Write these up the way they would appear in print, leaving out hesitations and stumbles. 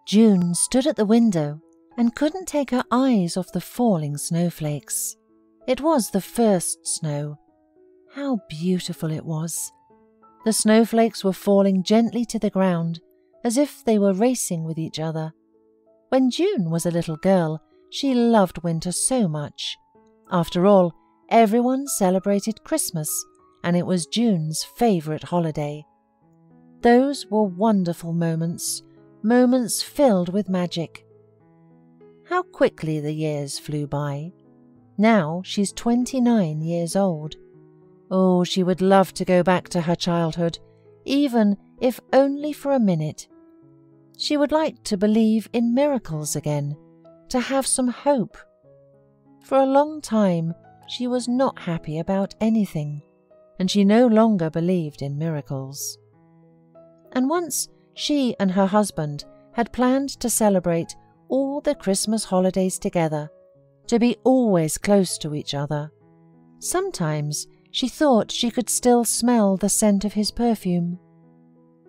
June stood at the window and couldn't take her eyes off the falling snowflakes. It was the first snow. How beautiful it was. The snowflakes were falling gently to the ground, as if they were racing with each other. When June was a little girl, she loved winter so much. After all, everyone celebrated Christmas, and it was June's favourite holiday. Those were wonderful moments, moments filled with magic. How quickly the years flew by. Now she's 29 years old. Oh, she would love to go back to her childhood, even if only for a minute. She would like to believe in miracles again, to have some hope. For a long time, she was not happy about anything, and she no longer believed in miracles. And once she and her husband had planned to celebrate all the Christmas holidays together, to be always close to each other. Sometimes she thought she could still smell the scent of his perfume.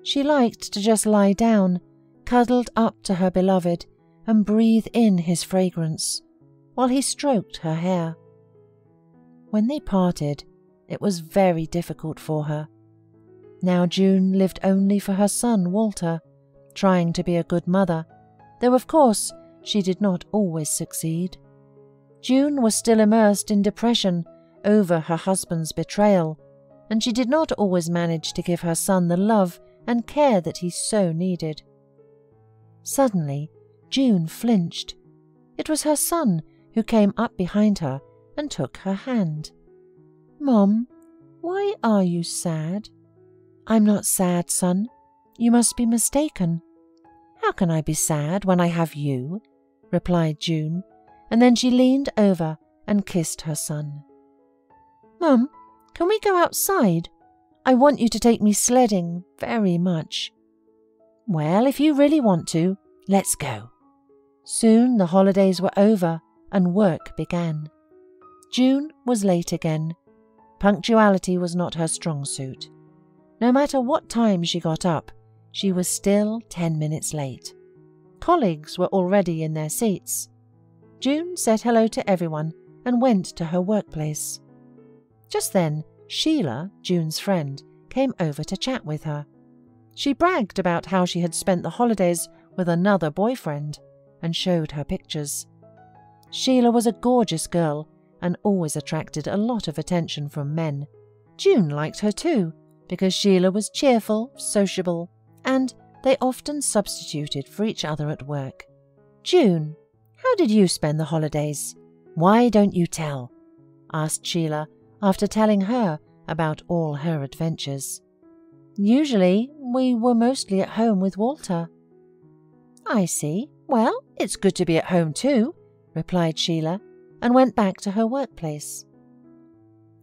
She liked to just lie down, cuddled up to her beloved, and breathe in his fragrance, while he stroked her hair. When they parted, it was very difficult for her. Now June lived only for her son Walter, trying to be a good mother, though of course she did not always succeed. June was still immersed in depression over her husband's betrayal, and she did not always manage to give her son the love and care that he so needed. Suddenly, June flinched. It was her son who came up behind her and took her hand. "Mom, why are you sad?" "I'm not sad, son. You must be mistaken." "How can I be sad when I have you?" replied June, and then she leaned over and kissed her son. "Mum, can we go outside? I want you to take me sledding very much." "Well, if you really want to, let's go." Soon the holidays were over and work began. June was late again. Punctuality was not her strong suit. No matter what time she got up, she was still 10 minutes late. Colleagues were already in their seats. June said hello to everyone and went to her workplace. Just then, Sheila, June's friend, came over to chat with her. She bragged about how she had spent the holidays with another boyfriend and showed her pictures. Sheila was a gorgeous girl and always attracted a lot of attention from men. June liked her too, because Sheila was cheerful, sociable, and they often substituted for each other at work. "June, how did you spend the holidays? Why don't you tell?" asked Sheila after telling her about all her adventures. "Usually we were mostly at home with Walter." "I see. Well, it's good to be at home too," replied Sheila, and went back to her workplace.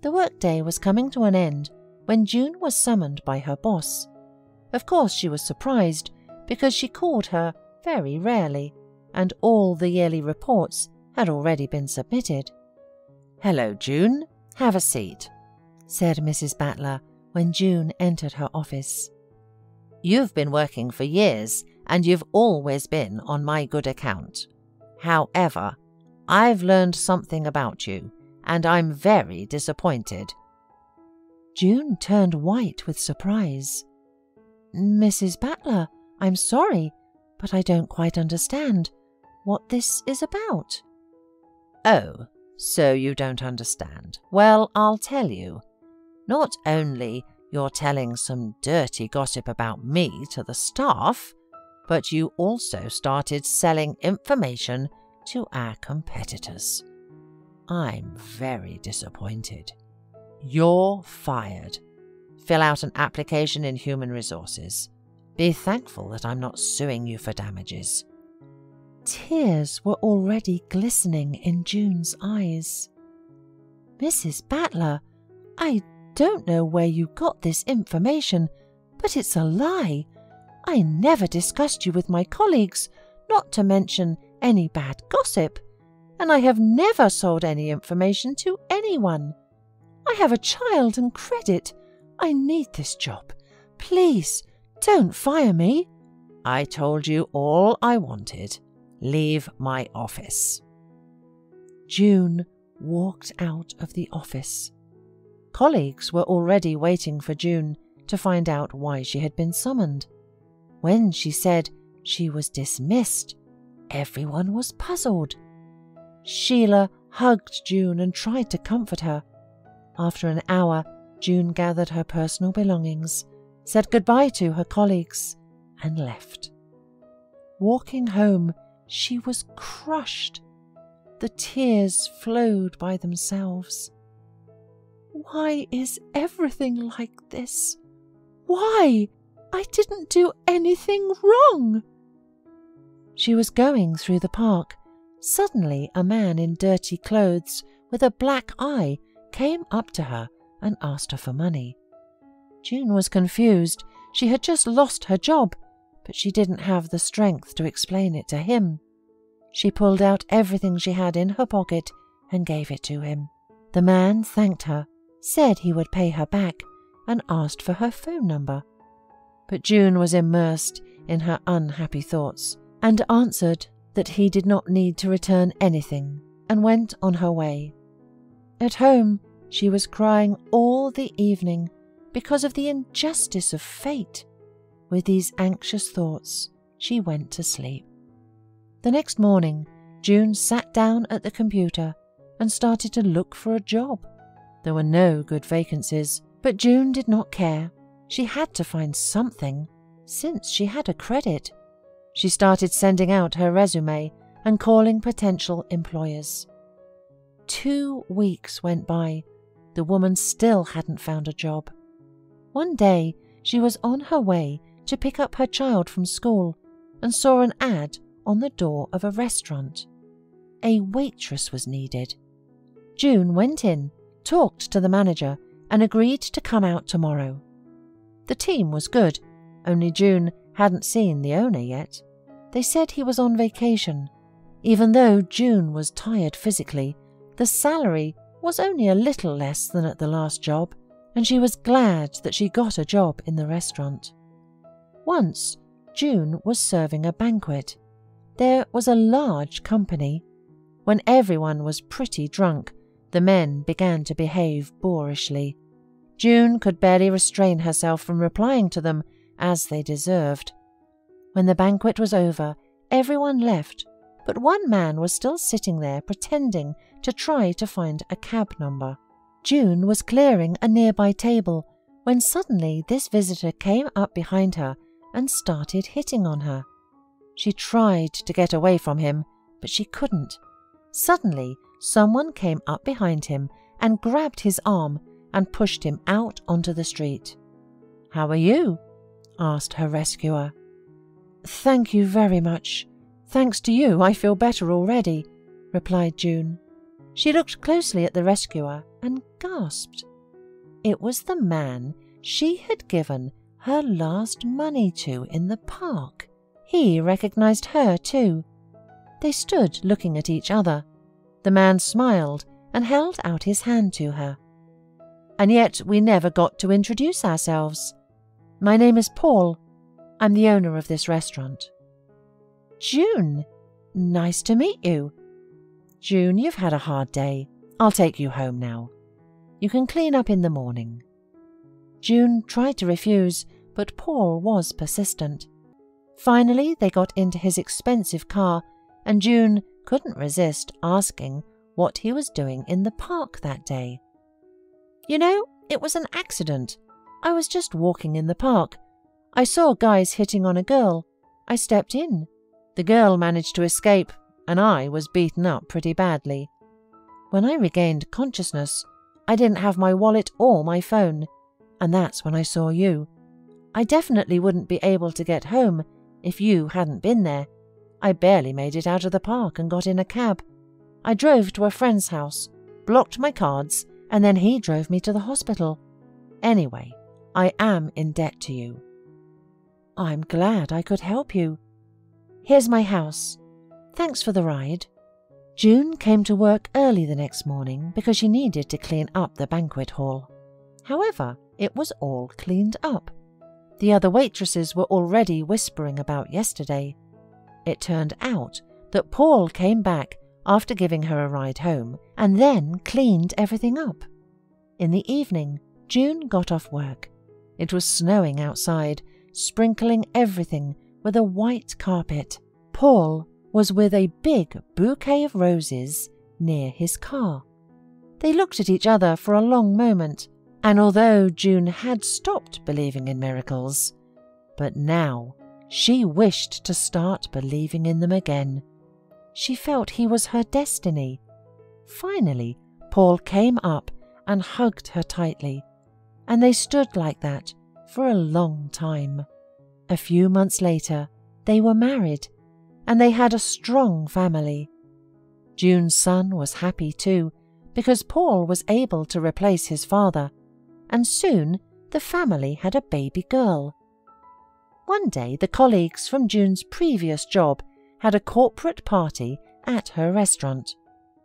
The workday was coming to an end when June was summoned by her boss. Of course she was surprised, because she called her very rarely, and all the yearly reports had already been submitted. "Hello, June. Have a seat," said Mrs. Battler when June entered her office. "You've been working for years, and you've always been on my good account. However, I've learned something about you, and I'm very disappointed." June turned white with surprise. "Mrs. Battler, I'm sorry, but I don't quite understand what this is about." "Oh, so you don't understand. Well, I'll tell you. Not only you're telling some dirty gossip about me to the staff, but you also started selling information to our competitors. I'm very disappointed. You're fired. Fill out an application in Human Resources. Be thankful that I'm not suing you for damages." Tears were already glistening in June's eyes. "Mrs. Battler, I don't know where you got this information, but it's a lie. I never discussed you with my colleagues, not to mention any bad gossip, and I have never sold any information to anyone. I have a child and credit. I need this job. Please, don't fire me." I told you all I wanted. Leave my office." June walked out of the office. Colleagues were already waiting for June to find out why she had been summoned. When she said she was dismissed, everyone was puzzled. Sheila hugged June and tried to comfort her. After an hour, June gathered her personal belongings, said goodbye to her colleagues, and left. Walking home, she was crushed. The tears flowed by themselves. "Why is everything like this? Why? I didn't do anything wrong." She was going through the park. Suddenly, a man in dirty clothes with a black eye came up to her and asked her for money. June was confused. She had just lost her job, but she didn't have the strength to explain it to him. She pulled out everything she had in her pocket and gave it to him. The man thanked her, said he would pay her back, and asked for her phone number. But June was immersed in her unhappy thoughts and answered that he did not need to return anything and went on her way. At home, she was crying all the evening because of the injustice of fate. With these anxious thoughts, she went to sleep. The next morning, June sat down at the computer and started to look for a job. There were no good vacancies, but June did not care. She had to find something, since she had a credit. She started sending out her resume and calling potential employers. 2 weeks went by. The woman still hadn't found a job. One day, she was on her way to pick up her child from school and saw an ad on the door of a restaurant. A waitress was needed. June went in, talked to the manager, and agreed to come out tomorrow. The team was good, only June hadn't seen the owner yet. They said he was on vacation. Even though June was tired physically, the salary was only a little less than at the last job, and she was glad that she got a job in the restaurant. Once, June was serving a banquet. There was a large company. When everyone was pretty drunk, the men began to behave boorishly. June could barely restrain herself from replying to them as they deserved. When the banquet was over, everyone left, but one man was still sitting there pretending to try to find a cab number. June was clearing a nearby table when suddenly this visitor came up behind her and started hitting on her. She tried to get away from him, but she couldn't. Suddenly, someone came up behind him and grabbed his arm and pushed him out onto the street. "How are you?" asked her rescuer. "Thank you very much. Thanks to you, I feel better already," replied June. She looked closely at the rescuer and gasped. It was the man she had given her last money to in the park. He recognized her too. They stood looking at each other. The man smiled and held out his hand to her. "And yet we never got to introduce ourselves. My name is Paul. I'm the owner of this restaurant." "June, nice to meet you." "June, you've had a hard day. I'll take you home now. You can clean up in the morning." June tried to refuse, but Paul was persistent. Finally, they got into his expensive car, and June couldn't resist asking what he was doing in the park that day. "You know, it was an accident. I was just walking in the park. I saw guys hitting on a girl. I stepped in. The girl managed to escape, and I was beaten up pretty badly. When I regained consciousness, I didn't have my wallet or my phone, and that's when I saw you. I definitely wouldn't be able to get home if you hadn't been there. I barely made it out of the park and got in a cab. I drove to a friend's house, blocked my cards, and then he drove me to the hospital. Anyway, I am in debt to you." "I'm glad I could help you. Here's my house. Thanks for the ride." June came to work early the next morning because she needed to clean up the banquet hall. However, it was all cleaned up. the other waitresses were already whispering about yesterday. It turned out that Paul came back after giving her a ride home and then cleaned everything up. In the evening, June got off work. It was snowing outside, sprinkling everything with a white carpet. Paul was with a big bouquet of roses near his car. They looked at each other for a long moment, and although June had stopped believing in miracles, but now she wished to start believing in them again. She felt he was her destiny. Finally, Paul came up and hugged her tightly, and they stood like that for a long time. A few months later, they were married, and they had a strong family. June's son was happy too, because Paul was able to replace his father, and soon the family had a baby girl. One day, the colleagues from June's previous job had a corporate party at her restaurant,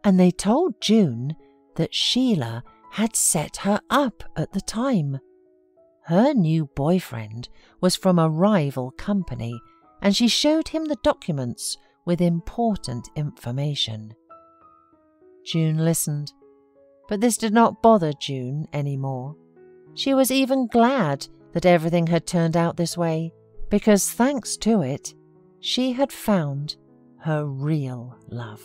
and they told June that Sheila had set her up at the time. Her new boyfriend was from a rival company, and she showed him the documents with important information. June listened, but this did not bother June anymore. She was even glad that everything had turned out this way, because thanks to it, she had found her real love.